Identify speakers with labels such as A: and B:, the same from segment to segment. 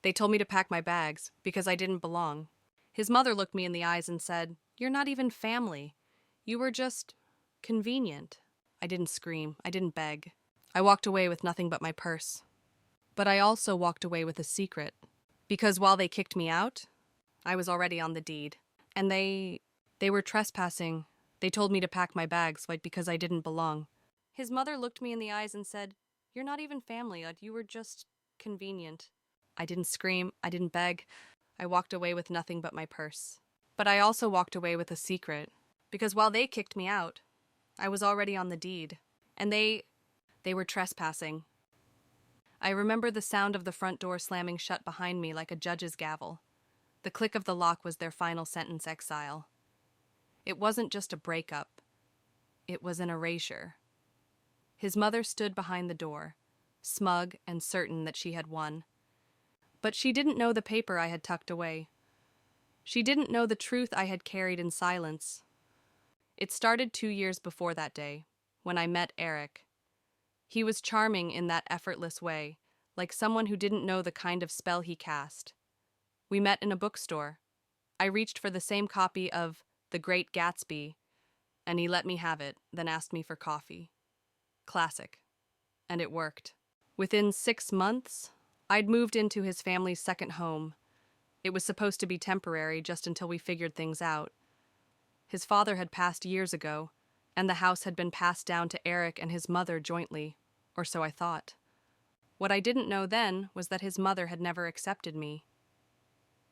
A: They told me to pack my bags because I didn't belong. His mother looked me in the eyes and said, "You're not even family. You were just convenient." I didn't scream. I didn't beg. I walked away with nothing but my purse. But I also walked away with a secret. Because while they kicked me out, I was already on the deed. And they were trespassing. They told me to pack my bags, like because I didn't belong. His mother looked me in the eyes and said, "You're not even family. You were just convenient." I didn't scream. I didn't beg. I walked away with nothing but my purse. But I also walked away with a secret. Because while they kicked me out, I was already on the deed. And they were trespassing. I remember the sound of the front door slamming shut behind me like a judge's gavel. The click of the lock was their final sentence, exile. It wasn't just a breakup. It was an erasure. His mother stood behind the door, smug and certain that she had won. But she didn't know the paper I had tucked away. She didn't know the truth I had carried in silence. It started 2 years before that day, when I met Eric. He was charming in that effortless way, like someone who didn't know the kind of spell he cast. We met in a bookstore. I reached for the same copy of The Great Gatsby, and he let me have it, then asked me for coffee. Classic. And it worked. Within 6 months, I'd moved into his family's second home. It was supposed to be temporary, just until we figured things out. His father had passed years ago, and the house had been passed down to Eric and his mother jointly, or so I thought. What I didn't know then was that his mother had never accepted me.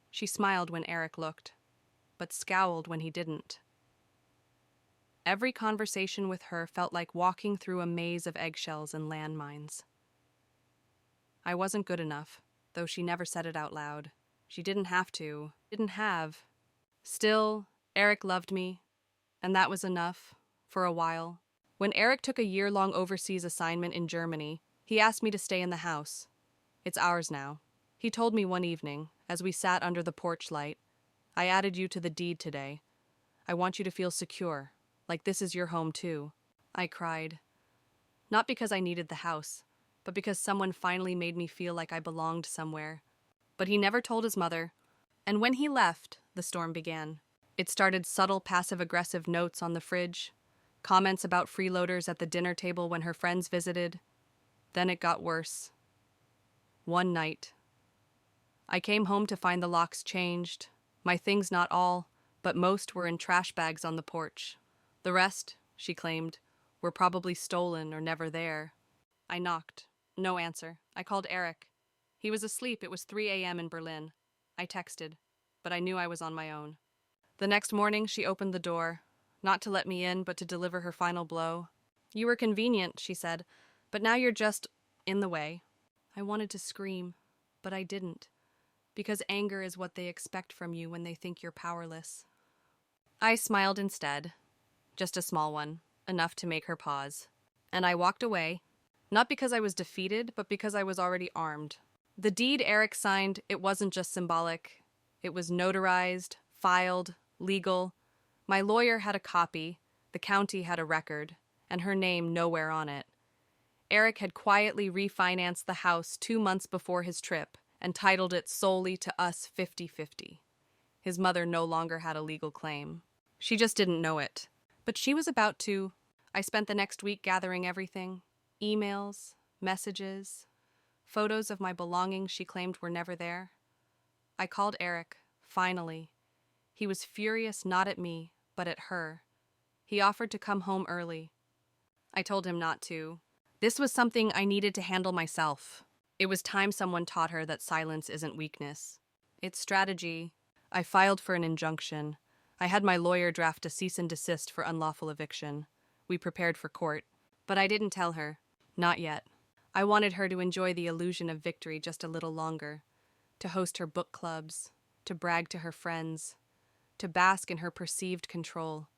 A: She smiled when Eric looked, but scowled when he didn't. Every conversation with her felt like walking through a maze of eggshells and landmines. I wasn't good enough, though she never said it out loud. She didn't have to, didn't have. Still, Eric loved me, and that was enough, for a while. When Eric took a year-long overseas assignment in Germany, he asked me to stay in the house. It's ours now. He told me one evening, as we sat under the porch light, "I added you to the deed today. I want you to feel secure, like this is your home too." I cried. Not because I needed the house, but because someone finally made me feel like I belonged somewhere. But he never told his mother, and when he left, the storm began. It started subtle passive-aggressive notes on the fridge, comments about freeloaders at the dinner table when her friends visited. Then it got worse. One night, I came home to find the locks changed, my things not all, but most were in trash bags on the porch. The rest, she claimed, were probably stolen or never there. I knocked. No answer. I called Eric. He was asleep. It was 3 a.m. in Berlin. I texted, but I knew I was on my own. The next morning, she opened the door, not to let me in, but to deliver her final blow. "You were convenient," she said, "but now you're just in the way." I wanted to scream, but I didn't, because anger is what they expect from you when they think you're powerless. I smiled instead, just a small one, enough to make her pause. And I walked away, not because I was defeated, but because I was already armed. The deed Eric signed, it wasn't just symbolic. It was notarized, filed, legal. My lawyer had a copy, the county had a record, and her name nowhere on it. Eric had quietly refinanced the house 2 months before his trip and titled it solely to us 50-50. His mother no longer had a legal claim. She just didn't know it. But she was about to. I spent the next week gathering everything. Emails, messages, photos of my belongings she claimed were never there. I called Eric, finally. He was furious not at me, but at her. He offered to come home early. I told him not to. This was something I needed to handle myself. It was time someone taught her that silence isn't weakness. It's strategy. I filed for an injunction. I had my lawyer draft a cease and desist for unlawful eviction. We prepared for court. But I didn't tell her. Not yet. I wanted her to enjoy the illusion of victory just a little longer. To host her book clubs. To brag to her friends. To bask in her perceived control.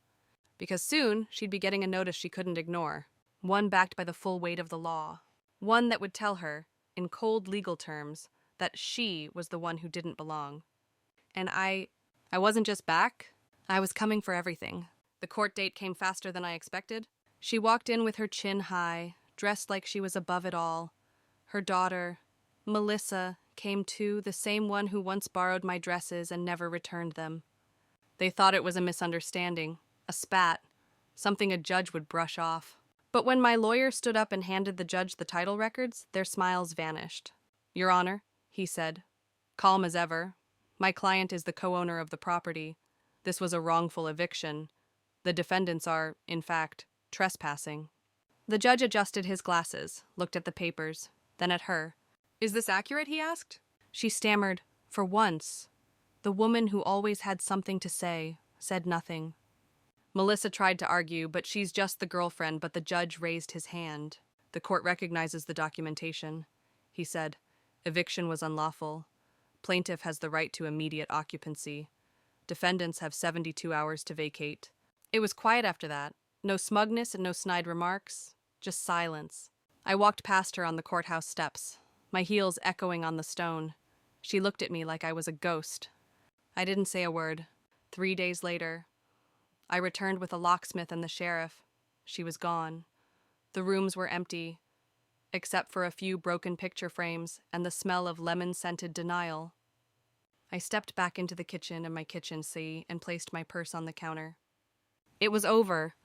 A: Because soon, she'd be getting a notice she couldn't ignore. One backed by the full weight of the law. One that would tell her, in cold legal terms, that she was the one who didn't belong. And I wasn't just back. I was coming for everything. The court date came faster than I expected. She walked in with her chin high, dressed like she was above it all. Her daughter, Melissa, came too, the same one who once borrowed my dresses and never returned them. They thought it was a misunderstanding, a spat, something a judge would brush off. But when my lawyer stood up and handed the judge the title records, their smiles vanished. "Your Honor," he said, calm as ever, "my client is the co-owner of the property. This was a wrongful eviction. The defendants are, in fact, trespassing." The judge adjusted his glasses, looked at the papers, then at her. "Is this accurate?" he asked. She stammered, for once. The woman who always had something to say said nothing. Melissa tried to argue, but she's just the girlfriend, but the judge raised his hand. "The court recognizes the documentation," he said. "Eviction was unlawful. Plaintiff has the right to immediate occupancy. Defendants have 72 hours to vacate." It was quiet after that. No smugness and no snide remarks, just silence. I walked past her on the courthouse steps, my heels echoing on the stone. She looked at me like I was a ghost. I didn't say a word. 3 days later, I returned with a locksmith and the sheriff. She was gone. The rooms were empty, except for a few broken picture frames and the smell of lemon-scented denial. I stepped back into the kitchen and my kitchen sea and placed my purse on the counter. It was over.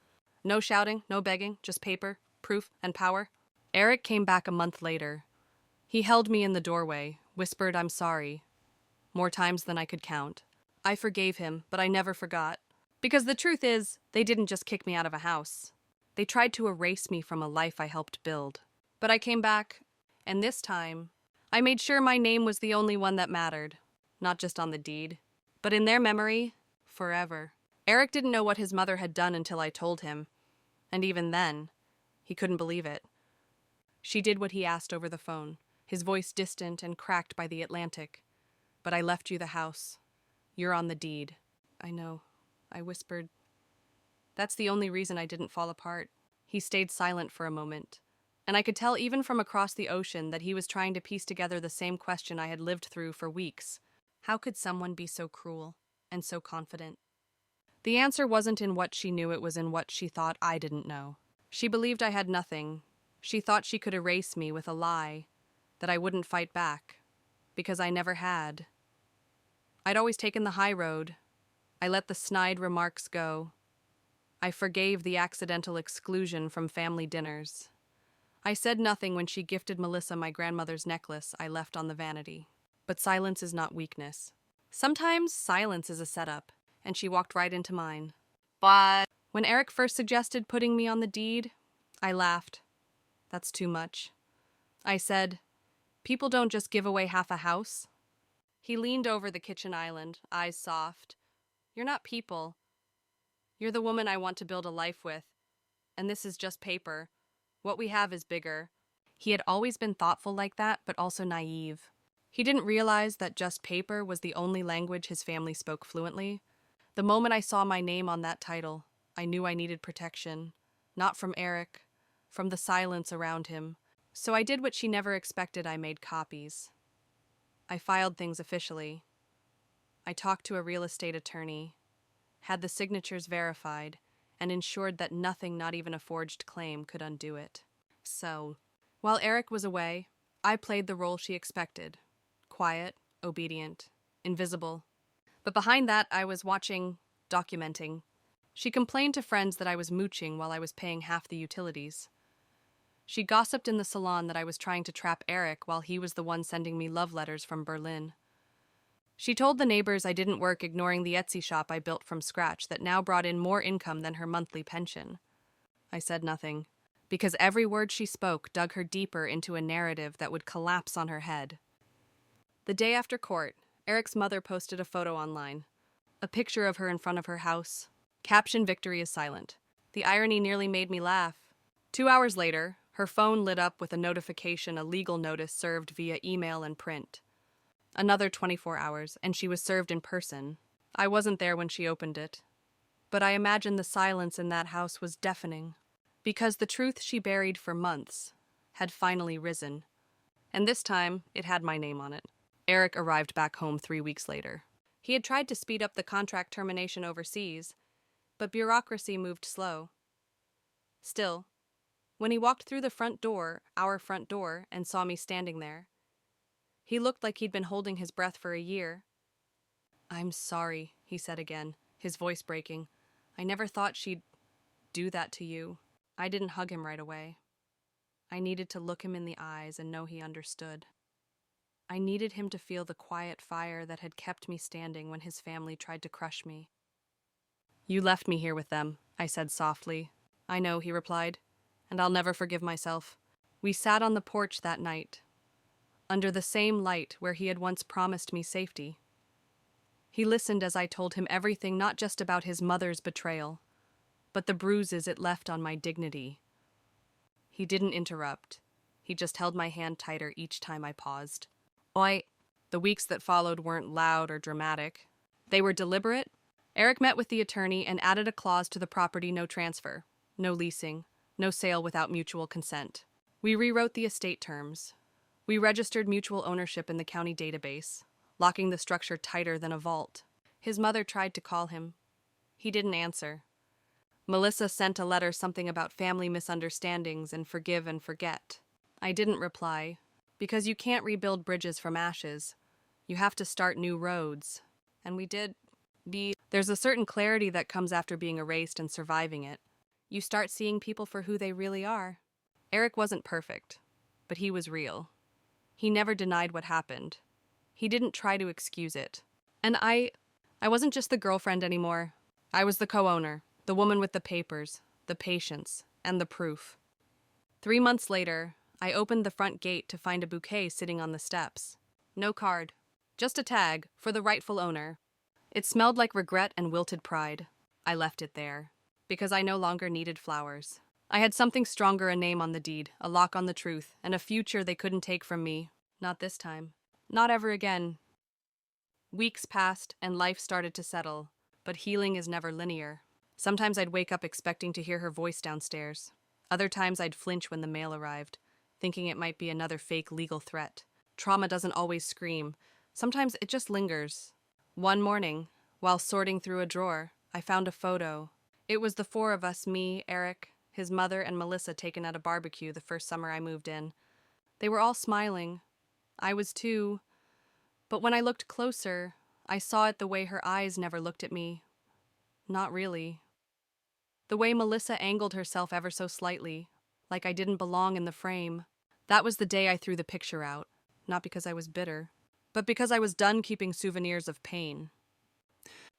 A: No shouting, no begging, just paper, proof, and power. Eric came back a month later. He held me in the doorway, whispered "I'm sorry," more times than I could count. I forgave him, but I never forgot. Because the truth is, they didn't just kick me out of a house. They tried to erase me from a life I helped build. But I came back, and this time, I made sure my name was the only one that mattered. Not just on the deed, but in their memory, forever. Eric didn't know what his mother had done until I told him, and even then, he couldn't believe it. She did what he asked over the phone, his voice distant and cracked by the Atlantic. "But I left you the house. You're on the deed." "I know," I whispered. "That's the only reason I didn't fall apart." He stayed silent for a moment, and I could tell even from across the ocean that he was trying to piece together the same question I had lived through for weeks. How could someone be so cruel and so confident? The answer wasn't in what she knew, it was in what she thought I didn't know. She believed I had nothing. She thought she could erase me with a lie, that I wouldn't fight back, because I never had. I'd always taken the high road. I let the snide remarks go. I forgave the accidental exclusion from family dinners. I said nothing when she gifted Melissa my grandmother's necklace I left on the vanity. But silence is not weakness. Sometimes silence is a setup, and she walked right into mine. But when Eric first suggested putting me on the deed, I laughed. "That's too much." I said, "People don't just give away half a house." He leaned over the kitchen island, eyes soft. "You're not people. You're the woman I want to build a life with. And this is just paper. What we have is bigger." He had always been thoughtful like that, but also naive. He didn't realize that just paper was the only language his family spoke fluently. The moment I saw my name on that title, I knew I needed protection. Not from Eric, from the silence around him. So I did what she never expected. I made copies. I filed things officially. I talked to a real estate attorney, had the signatures verified, and ensured that nothing, not even a forged claim, could undo it. So, while Eric was away, I played the role she expected. Quiet, obedient, invisible. But behind that, I was watching, documenting. She complained to friends that I was mooching while I was paying half the utilities. She gossiped in the salon that I was trying to trap Eric while he was the one sending me love letters from Berlin. She told the neighbors I didn't work, ignoring the Etsy shop I built from scratch that now brought in more income than her monthly pension. I said nothing, because every word she spoke dug her deeper into a narrative that would collapse on her head. The day after court, Eric's mother posted a photo online. A picture of her in front of her house. Caption, "Victory is silent." The irony nearly made me laugh. 2 hours later, her phone lit up with a notification, a legal notice served via email and print. Another 24 hours, and she was served in person. I wasn't there when she opened it. But I imagine the silence in that house was deafening, because the truth she buried for months had finally risen. And this time, it had my name on it. Eric arrived back home 3 weeks later. He had tried to speed up the contract termination overseas, but bureaucracy moved slow. Still, when he walked through the front door, our front door, and saw me standing there, He looked like he'd been holding his breath for a year. "I'm sorry," he said again, his voice breaking. "I never thought she'd do that to you." I didn't hug him right away. I needed to look him in the eyes and know he understood. I needed him to feel the quiet fire that had kept me standing when his family tried to crush me. "You left me here with them," I said softly. "I know," he replied, "and I'll never forgive myself." We sat on the porch that night, under the same light where he had once promised me safety. He listened as I told him everything, not just about his mother's betrayal, but the bruises it left on my dignity. He didn't interrupt. He just held my hand tighter each time I paused. The weeks that followed weren't loud or dramatic. They were deliberate. Eric met with the attorney and added a clause to the property: no transfer, no leasing, no sale without mutual consent. We rewrote the estate terms. We registered mutual ownership in the county database, locking the structure tighter than a vault. His mother tried to call him. He didn't answer. Melissa sent a letter, something about family misunderstandings and forgive and forget. I didn't reply, because you can't rebuild bridges from ashes. You have to start new roads. And we did. There's a certain clarity that comes after being erased and surviving it. You start seeing people for who they really are. Eric wasn't perfect, but he was real. He never denied what happened. He didn't try to excuse it. And I wasn't just the girlfriend anymore. I was the co-owner, the woman with the papers, the patience, and the proof. 3 months later, I opened the front gate to find a bouquet sitting on the steps. No card, just a tag for the rightful owner. It smelled like regret and wilted pride. I left it there, because I no longer needed flowers. I had something stronger: a name on the deed, a lock on the truth, and a future they couldn't take from me. Not this time. Not ever again. Weeks passed, and life started to settle, but healing is never linear. Sometimes I'd wake up expecting to hear her voice downstairs. Other times I'd flinch when the mail arrived, thinking it might be another fake legal threat. Trauma doesn't always scream. Sometimes it just lingers. One morning, while sorting through a drawer, I found a photo. It was the 4 of us: me, Eric, his mother, and Melissa, taken at a barbecue the first summer I moved in. They were all smiling. I was too. But when I looked closer, I saw it the way her eyes never looked at me. Not really. The way Melissa angled herself ever so slightly, like I didn't belong in the frame. That was the day I threw the picture out, not because I was bitter, but because I was done keeping souvenirs of pain.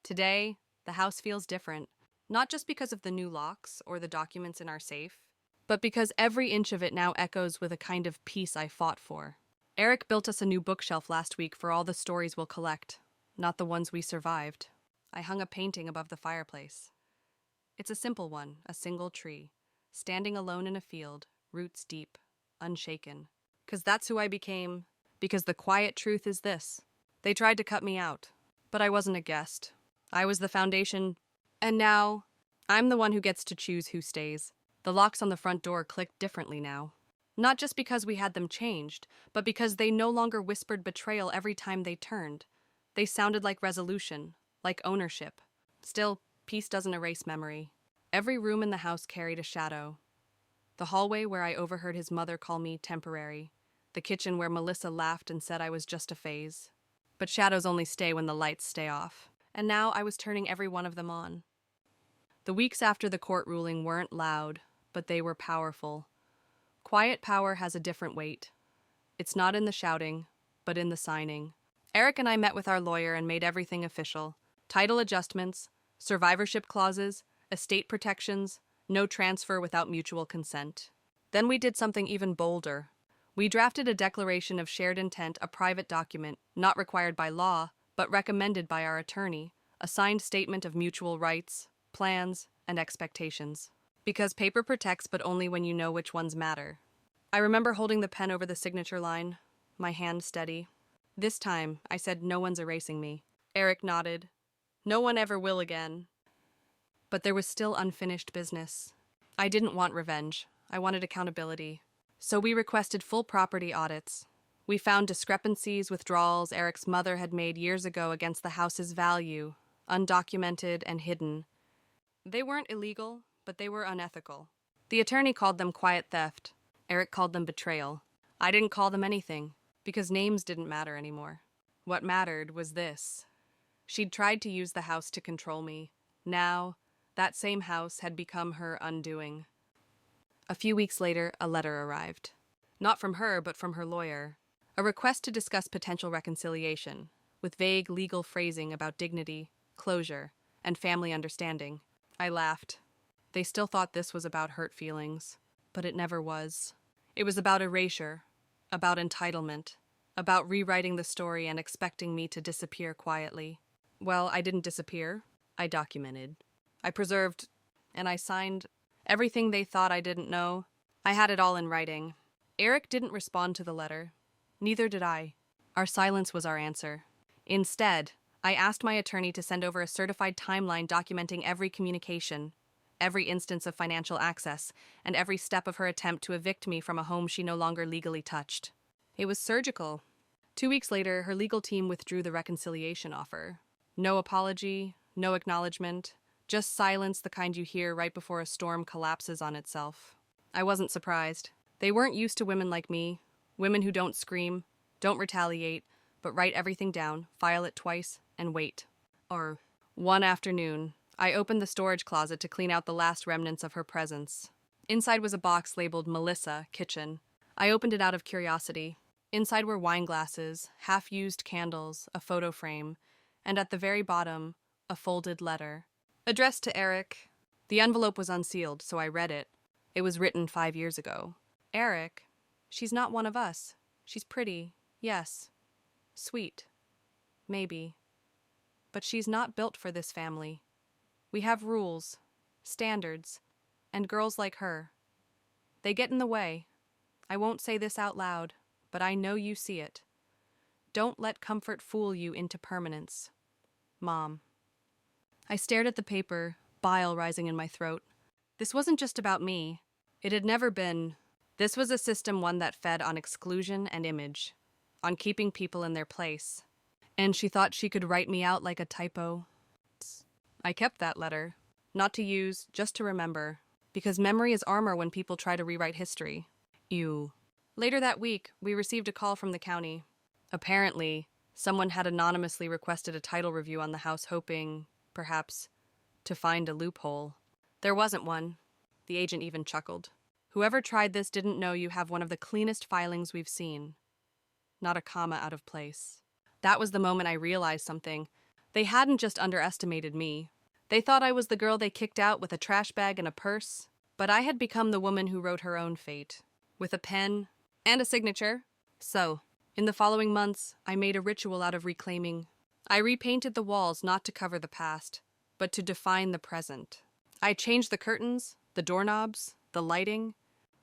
A: Today, the house feels different, not just because of the new locks or the documents in our safe, but because every inch of it now echoes with a kind of peace I fought for. Eric built us a new bookshelf last week for all the stories we'll collect, not the ones we survived. I hung a painting above the fireplace. It's a simple one: a single tree, standing alone in a field, roots deep, unshaken. 'Cause that's who I became. Because the quiet truth is this: they tried to cut me out, but I wasn't a guest. I was the foundation, and now I'm the one who gets to choose who stays. The locks on the front door clicked differently now. Not just because we had them changed, but because they no longer whispered betrayal every time they turned. They sounded like resolution, like ownership. Still, peace doesn't erase memory. Every room in the house carried a shadow. The hallway where I overheard his mother call me temporary. The kitchen where Melissa laughed and said I was just a phase. But shadows only stay when the lights stay off. And now I was turning every one of them on. The weeks after the court ruling weren't loud, but they were powerful. Quiet power has a different weight. It's not in the shouting, but in the signing. Eric and I met with our lawyer and made everything official. Title adjustments, survivorship clauses, estate protections, no transfer without mutual consent. Then we did something even bolder. We drafted a declaration of shared intent, a private document, not required by law, but recommended by our attorney, a signed statement of mutual rights, plans, and expectations. Because paper protects, but only when you know which ones matter. I remember holding the pen over the signature line, my hand steady. This time, I said, "No one's erasing me." Eric nodded. "No one ever will again." But there was still unfinished business. I didn't want revenge. I wanted accountability. So we requested full property audits. We found discrepancies, withdrawals Eric's mother had made years ago against the house's value, undocumented and hidden. They weren't illegal, but they were unethical. The attorney called them quiet theft. Eric called them betrayal. I didn't call them anything. because names didn't matter anymore. What mattered was this. She'd tried to use the house to control me. Now, that same house had become her undoing. A few weeks later, a letter arrived. Not from her, but from her lawyer. A request to discuss potential reconciliation, with vague legal phrasing about dignity, closure, and family understanding. I laughed. They still thought this was about hurt feelings, but it never was. It was about erasure, about entitlement, about rewriting the story and expecting me to disappear quietly. Well, I didn't disappear. I documented. I preserved, and I signed everything they thought I didn't know. I had it all in writing. Eric didn't respond to the letter. Neither did I. Our silence was our answer. Instead, I asked my attorney to send over a certified timeline documenting every communication, every instance of financial access, and every step of her attempt to evict me from a home she no longer legally touched. It was surgical. 2 weeks later, her legal team withdrew the reconciliation offer. No apology, no acknowledgement, just silence, the kind you hear right before a storm collapses on itself. I wasn't surprised. They weren't used to women like me, women who don't scream, don't retaliate, but write everything down, file it twice, and wait. Or, one afternoon, I opened the storage closet to clean out the last remnants of her presence. Inside was a box labeled Melissa, Kitchen. I opened it out of curiosity. Inside were wine glasses, half-used candles, a photo frame, and at the very bottom, a folded letter. Addressed to Eric. The envelope was unsealed, so I read it. It was written 5 years ago. Eric, she's not one of us. She's pretty, yes. Sweet. Maybe. But she's not built for this family. We have rules, standards, and girls like her. They get in the way. I won't say this out loud, but I know you see it. Don't let comfort fool you into permanence. Mom. I stared at the paper, bile rising in my throat. This wasn't just about me. It had never been. This was a system, one that fed on exclusion and image, on keeping people in their place. And she thought she could write me out like a typo. I kept that letter, not to use, just to remember, because memory is armor when people try to rewrite history. Ew. Later that week, we received a call from the county. Apparently, someone had anonymously requested a title review on the house, hoping, perhaps, to find a loophole. There wasn't one. The agent even chuckled. Whoever tried this didn't know you have one of the cleanest filings we've seen. Not a comma out of place. That was the moment I realized something. They hadn't just underestimated me. They thought I was the girl they kicked out with a trash bag and a purse, but I had become the woman who wrote her own fate, with a pen and a signature. So, in the following months, I made a ritual out of reclaiming. I repainted the walls not to cover the past, but to define the present. I changed the curtains, the doorknobs, the lighting.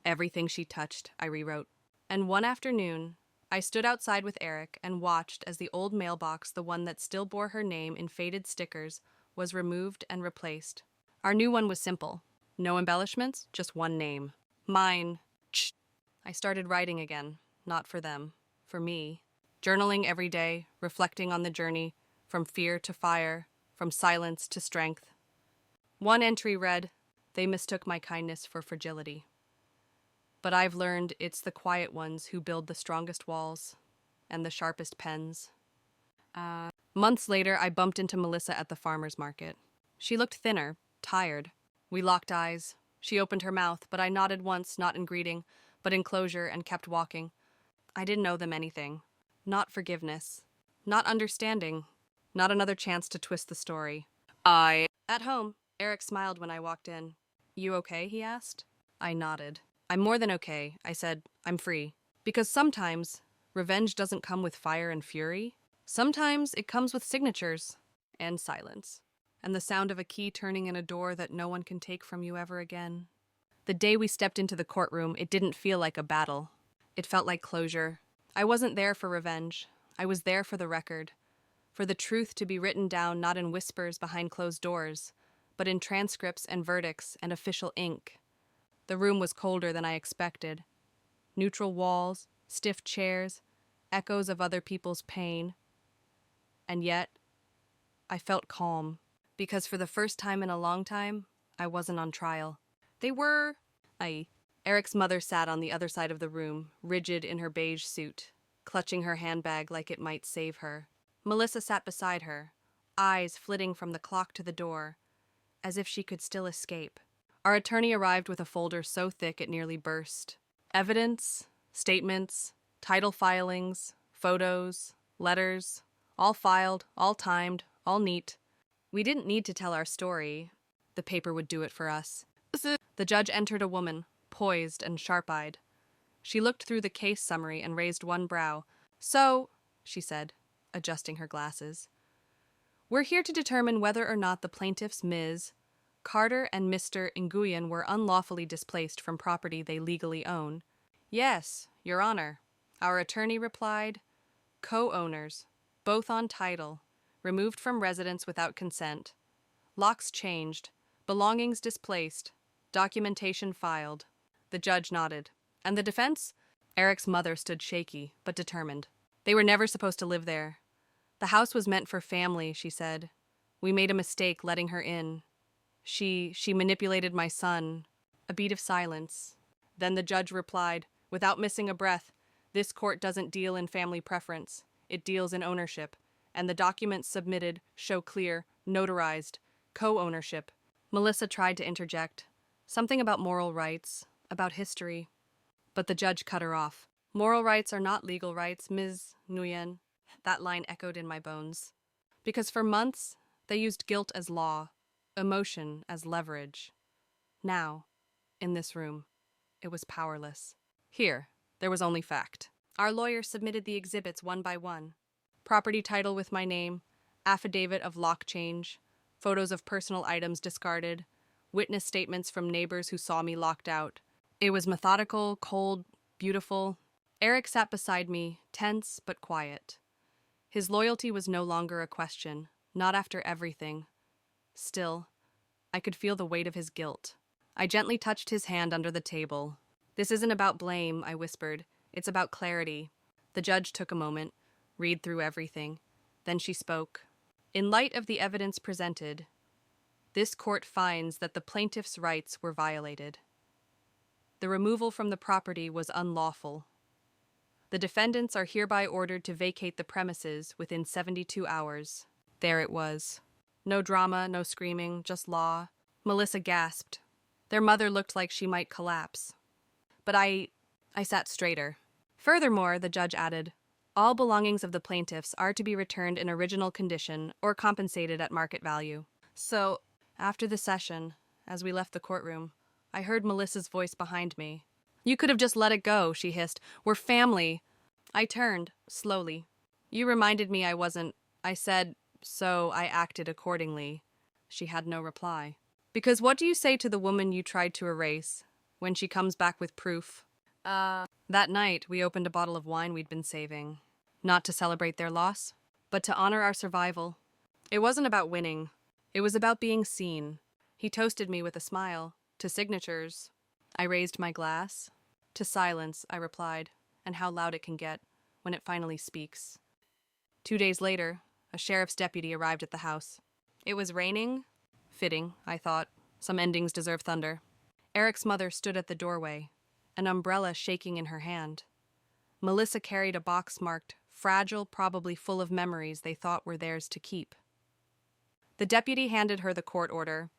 A: Everything she touched, I rewrote. And one afternoon, I stood outside with Eric and watched as the old mailbox, the one that still bore her name in faded stickers, was removed and replaced. Our new one was simple. No embellishments, just one name. Mine. Ch. I started writing again, not for them, for me. Journaling every day, reflecting on the journey, from fear to fire, from silence to strength. One entry read, "They mistook my kindness for fragility. But I've learned it's the quiet ones who build the strongest walls and the sharpest pens." Months later, I bumped into Melissa at the farmer's market. She looked thinner, tired. We locked eyes. She opened her mouth, but I nodded once, not in greeting, but in closure, and kept walking. I didn't owe them anything. Not forgiveness. Not understanding. Not another chance to twist the story. At home, Eric smiled when I walked in. "You okay?" he asked. I nodded. "I'm more than okay," I said. "I'm free." Because sometimes, revenge doesn't come with fire and fury. Sometimes it comes with signatures and silence, and the sound of a key turning in a door that no one can take from you ever again. The day we stepped into the courtroom, it didn't feel like a battle. It felt like closure. I wasn't there for revenge. I was there for the record, for the truth to be written down not in whispers behind closed doors, but in transcripts and verdicts and official ink. The room was colder than I expected. Neutral walls, stiff chairs, echoes of other people's pain. And yet, I felt calm, because for the first time in a long time, I wasn't on trial. Eric's mother sat on the other side of the room, rigid in her beige suit, clutching her handbag like it might save her. Melissa sat beside her, eyes flitting from the clock to the door, as if she could still escape. Our attorney arrived with a folder so thick it nearly burst. Evidence, statements, title filings, photos, letters, all filed, all timed, all neat. We didn't need to tell our story. The paper would do it for us. The judge entered a woman, poised and sharp-eyed. She looked through the case summary and raised one brow. "So," she said, adjusting her glasses, "we're here to determine whether or not the plaintiffs Ms. Carter and Mr. Nguyen were unlawfully displaced from property they legally own." "Yes, Your Honor," our attorney replied. "Co-owners, both on title, removed from residence without consent. Locks changed, belongings displaced, documentation filed." The judge nodded. "And the defense?" Eric's mother stood shaky, but determined. "They were never supposed to live there. The house was meant for family," she said. "We made a mistake letting her in. She manipulated my son." A beat of silence. Then the judge replied, without missing a breath, "This court doesn't deal in family preference. It deals in ownership. And the documents submitted show clear, notarized, co-ownership." Melissa tried to interject. Something about moral rights, about history. But the judge cut her off. "Moral rights are not legal rights, Ms. Nguyen." That line echoed in my bones. Because for months, they used guilt as law, emotion as leverage. Now, in this room, it was powerless. Here, there was only fact. Our lawyer submitted the exhibits one by one. Property title with my name, affidavit of lock change, photos of personal items discarded, witness statements from neighbors who saw me locked out. It was methodical, cold, beautiful. Eric sat beside me, tense but quiet. His loyalty was no longer a question, not after everything. Still, I could feel the weight of his guilt. I gently touched his hand under the table. "This isn't about blame," I whispered. "It's about clarity." The judge took a moment, read through everything. Then she spoke. "In light of the evidence presented, this court finds that the plaintiff's rights were violated. The removal from the property was unlawful. The defendants are hereby ordered to vacate the premises within 72 hours. There it was. No drama, no screaming, just law. Melissa gasped. Their mother looked like she might collapse. But I sat straighter. Furthermore, the judge added, all belongings of the plaintiffs are to be returned in original condition or compensated at market value. So, after the session, as we left the courtroom, I heard Melissa's voice behind me. "You could have just let it go," she hissed. "We're family." I turned, slowly. "You reminded me I wasn't." I said, so I acted accordingly. She had no reply. "Because what do you say to the woman you tried to erase, when she comes back with proof?" That night, we opened a bottle of wine we'd been saving. Not to celebrate their loss, but to honor our survival. It wasn't about winning. It was about being seen. He toasted me with a smile. "To signatures." I raised my glass. "To silence," I replied, and how loud it can get when it finally speaks. 2 days later, a sheriff's deputy arrived at the house. It was raining. Fitting, I thought. Some endings deserve thunder. Eric's mother stood at the doorway, an umbrella shaking in her hand. Melissa carried a box marked, fragile, probably full of memories they thought were theirs to keep. The deputy handed her the court order.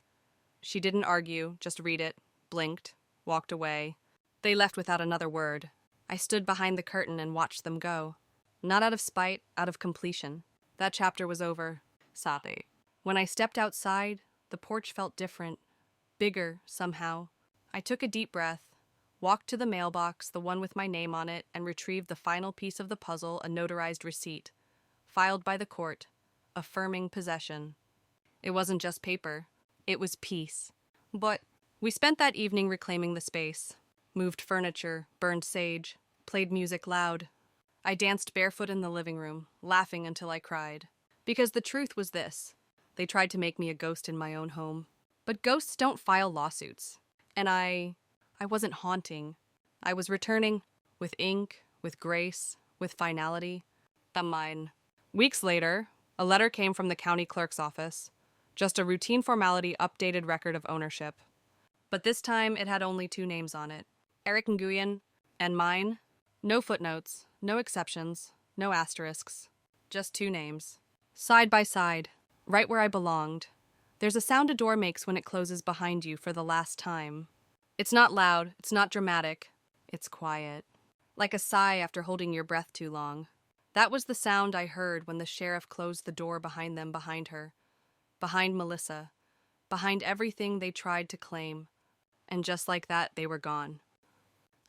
A: She didn't argue, just read it, blinked, walked away. They left without another word. I stood behind the curtain and watched them go. Not out of spite, out of completion. That chapter was over. Sade. When I stepped outside, the porch felt different. Bigger, somehow. I took a deep breath, walked to the mailbox, the one with my name on it, and retrieved the final piece of the puzzle, a notarized receipt, filed by the court, affirming possession. It wasn't just paper. It was peace. But we spent that evening reclaiming the space. Moved furniture, burned sage, played music loud. I danced barefoot in the living room, laughing until I cried. Because the truth was this. They tried to make me a ghost in my own home. But ghosts don't file lawsuits. And I wasn't haunting. I was returning, with ink, with grace, with finality. The mine. Weeks later, a letter came from the county clerk's office. Just a routine formality updated record of ownership. But this time it had only 2 names on it. Eric Nguyen and mine. No footnotes, no exceptions, no asterisks. Just two names. Side by side, right where I belonged. There's a sound a door makes when it closes behind you for the last time. It's not loud, it's not dramatic. It's quiet. Like a sigh after holding your breath too long. That was the sound I heard when the sheriff closed the door behind them, behind her. Behind Melissa. Behind everything they tried to claim. And just like that, they were gone.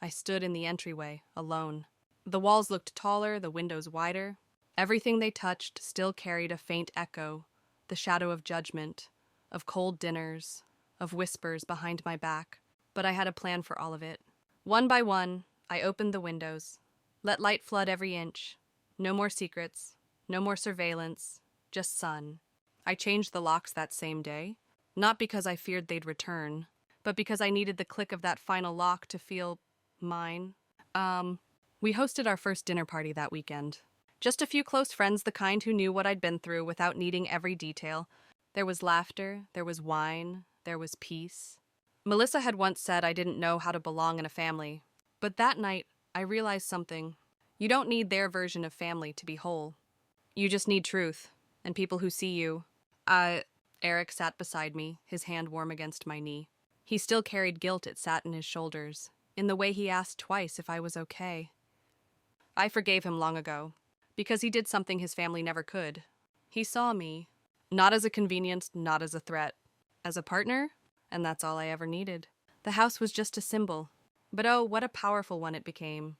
A: I stood in the entryway, alone. The walls looked taller, the windows wider. Everything they touched still carried a faint echo, the shadow of judgment, of cold dinners, of whispers behind my back. But I had a plan for all of it. One by one, I opened the windows. Let light flood every inch. No more secrets, no more surveillance, just sun. I changed the locks that same day, not because I feared they'd return, but because I needed the click of that final lock to feel mine. We hosted our first dinner party that weekend. Just a few close friends, the kind who knew what I'd been through without needing every detail. There was laughter, there was wine, there was peace. Melissa had once said I didn't know how to belong in a family, but that night I realized something. You don't need their version of family to be whole. You just need truth, and people who see you. Eric sat beside me, his hand warm against my knee. He still carried guilt, it sat in his shoulders, in the way he asked twice if I was okay. I forgave him long ago, because he did something his family never could. He saw me, not as a convenience, not as a threat, as a partner, and that's all I ever needed. The house was just a symbol, but oh, what a powerful one it became.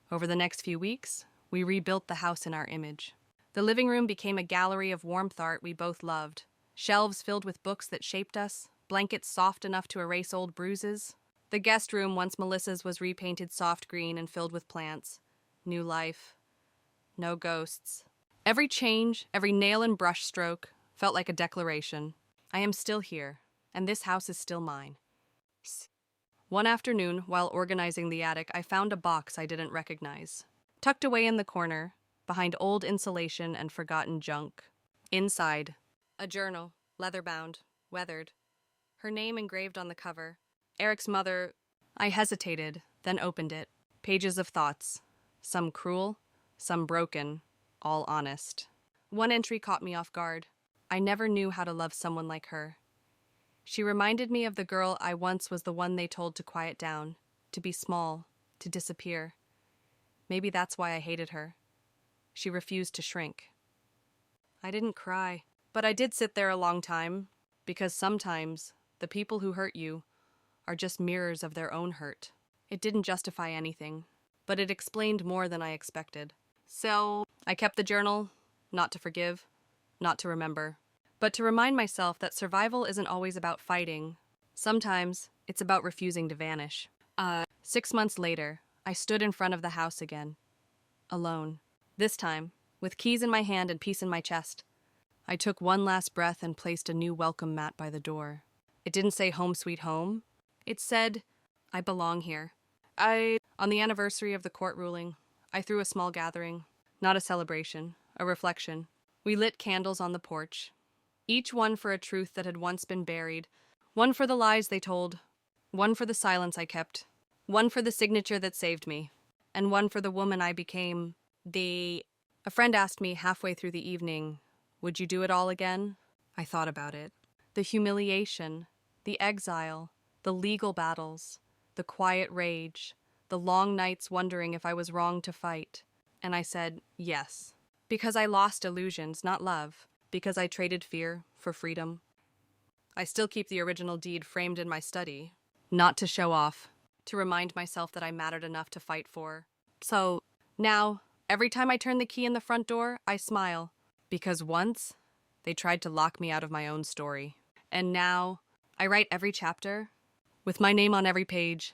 A: Over the next few weeks, we rebuilt the house in our image. The living room became a gallery of warmth art we both loved. Shelves filled with books that shaped us, blankets soft enough to erase old bruises. The guest room, once Melissa's, was repainted soft green and filled with plants. New life. No ghosts. Every change, every nail and brush stroke felt like a declaration. I am still here, and this house is still mine. One afternoon, while organizing the attic, I found a box I didn't recognize. Tucked away in the corner, behind old insulation and forgotten junk. Inside, a journal, leather-bound, weathered. Her name engraved on the cover. Eric's mother. I hesitated, then opened it. Pages of thoughts. Some cruel, some broken, all honest. One entry caught me off guard. I never knew how to love someone like her. She reminded me of the girl I once was the one they told to quiet down, to be small, to disappear. Maybe that's why I hated her. She refused to shrink. I didn't cry, but I did sit there a long time, because sometimes the people who hurt you are just mirrors of their own hurt. It didn't justify anything, but it explained more than I expected. So I kept the journal, not to forgive, not to remember, but to remind myself that survival isn't always about fighting. Sometimes it's about refusing to vanish. 6 months later, I stood in front of the house again, alone. This time, with keys in my hand and peace in my chest. I took one last breath and placed a new welcome mat by the door. It didn't say home sweet home. It said, I belong here. On the anniversary of the court ruling, I threw a small gathering, not a celebration, a reflection. We lit candles on the porch, each one for a truth that had once been buried, one for the lies they told, one for the silence I kept, one for the signature that saved me, and one for the woman I became. A friend asked me halfway through the evening, would you do it all again? I thought about it. The humiliation, the exile, the legal battles, the quiet rage, the long nights wondering if I was wrong to fight. And I said, yes. Because I lost illusions, not love. Because I traded fear for freedom. I still keep the original deed framed in my study. Not to show off. To remind myself that I mattered enough to fight for. So, now, every time I turn the key in the front door, I smile. Because once, they tried to lock me out of my own story. And now, I write every chapter, with my name on every page,